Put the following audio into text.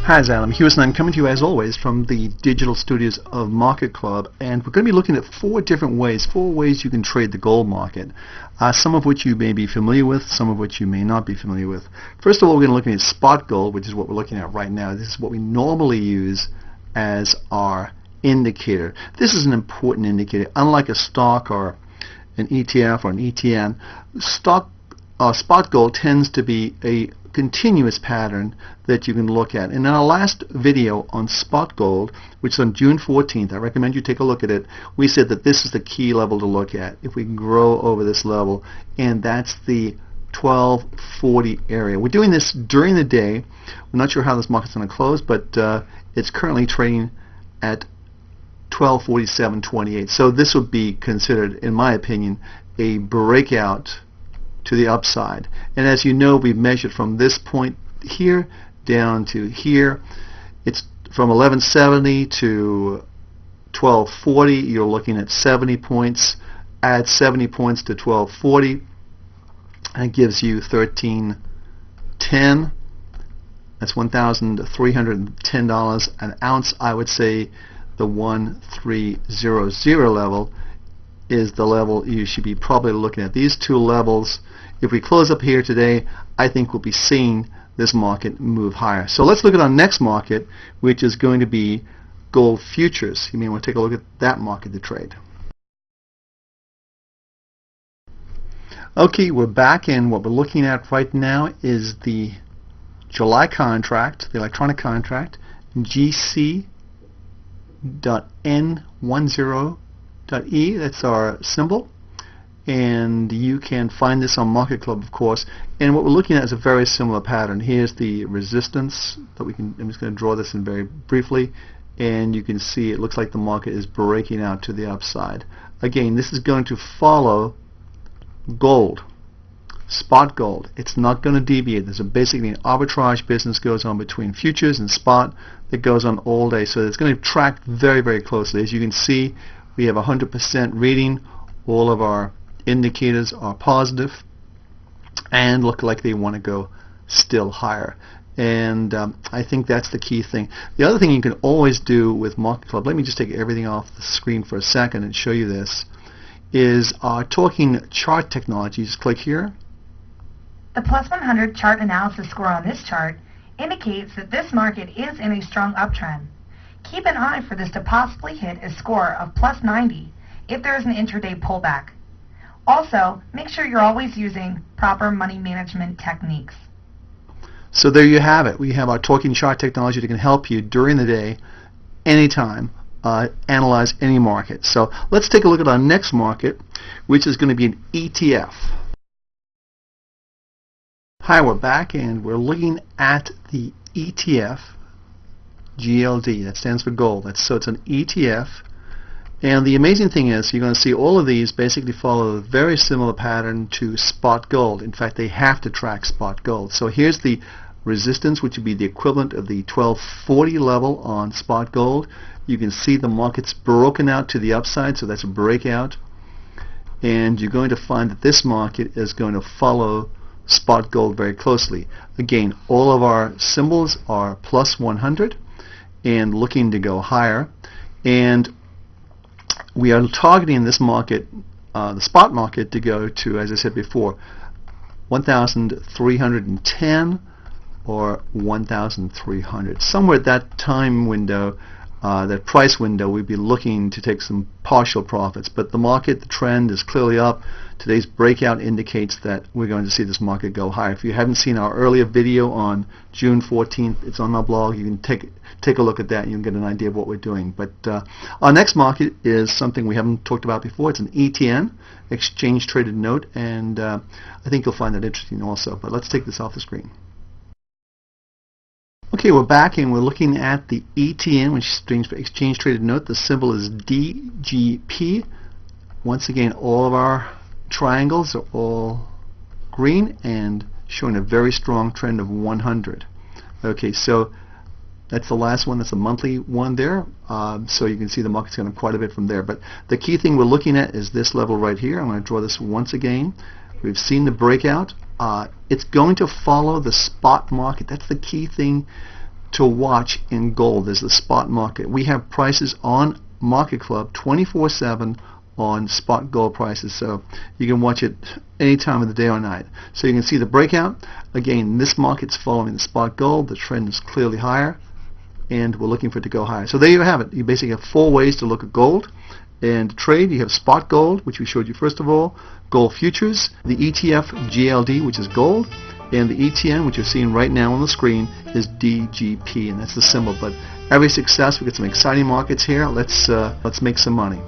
Hi, it's Adam Hewson. I'm coming to you as always from the digital studios of Market Club, and we're going to be looking at four ways you can trade the gold market, some of which you may be familiar with, some of which you may not be familiar with. First of all, we're going to look at spot gold, which is what we're looking at right now. This is what we normally use as our indicator. This is an important indicator. Unlike a stock or an ETF or an ETN, spot gold tends to be a continuous pattern that you can look at. And in our last video on spot gold, which is on June 14th, I recommend you take a look at it, we said that this is the key level to look at if we can grow over this level, and that's the 1240 area. We're doing this during the day. We're not sure how this market's going to close, but it's currently trading at 1247.28. So this would be considered, in my opinion, a breakout to the upside. And as you know, we've measured from this point here down to here. It's from 1170 to 1240. You're looking at 70 points. Add 70 points to 1240, and it gives you 1310. That's $1,310 an ounce. I would say the 1300 level is the level you should be probably looking at. These two levels, if we close up here today, I think we'll be seeing this market move higher. So let's look at our next market, which is going to be gold futures. You may want to take a look at that market to trade. Okay, we're back, and what we're looking at right now is the July contract, the electronic contract, GC.N10.E. That's our symbol. And you can find this on Market Club, of course. And what we're looking at is a very similar pattern. Here's the resistance that we can. I'm just going to draw this in very briefly, and you can see it looks like the market is breaking out to the upside. Again, this is going to follow gold, spot gold. It's not going to deviate. There's basically an arbitrage business goes on between futures and spot that goes on all day. So it's going to track very, very closely. As you can see, we have 100% reading. All of our indicators are positive and look like they want to go still higher. And I think that's the key thing. The other thing you can always do with Market Club, let me just take everything off the screen for a second and show you this, is talking chart technology. Just click here. The plus 100 chart analysis score on this chart indicates that this market is in a strong uptrend. Keep an eye for this to possibly hit a score of plus 90 if there is an intraday pullback. Also, make sure you're always using proper money management techniques. So there you have it. We have our talking chart technology that can help you during the day, anytime, analyze any market. So let's take a look at our next market, which is going to be an ETF. Hi, we're back, and we're looking at the ETF, GLD. That stands for gold. So it's an ETF. And the amazing thing is you're going to see all of these basically follow a very similar pattern to spot gold. In fact, they have to track spot gold. So here's the resistance, which would be the equivalent of the 1240 level on spot gold. You can see the market's broken out to the upside, so that's a breakout. And you're going to find that this market is going to follow spot gold very closely. Again, all of our symbols are plus 100 and looking to go higher. And we are targeting this market, the spot market, to go to, as I said before, 1,310 or 1,300. Somewhere at that time window, that price window, we'd be looking to take some partial profits. But the market, the trend is clearly up. Today's breakout indicates that we're going to see this market go higher. If you haven't seen our earlier video on June 14th, it's on our blog. You can take a look at that and you'll get an idea of what we're doing. But our next market is something we haven't talked about before. It's an ETN, exchange traded note, and I think you'll find that interesting also. But let's take this off the screen. Okay, we're back, and we're looking at the ETN, which stands for exchange traded note. The symbol is DGP. Once again, all of our triangles are all green and showing a very strong trend of 100. Okay, so that's the last one. That's a monthly one there. So you can see the market's going up quite a bit from there. But the key thing we're looking at is this level right here. I'm going to draw this once again. We've seen the breakout. It's going to follow the spot market. That's the key thing to watch in gold is the spot market. We have prices on Market Club 24/7 on spot gold prices, so you can watch it any time of the day or night. So you can see the breakout. Again, this market's following the spot gold. The trend is clearly higher, and we're looking for it to go higher. So there you have it. You basically have 4 ways to look at gold and trade. You have spot gold, which we showed you first of all, gold futures, the ETF GLD, which is gold, and the ETN, which you're seeing right now on the screen, is DGP, and that's the symbol. But every success, we get some exciting markets here. Let's make some money.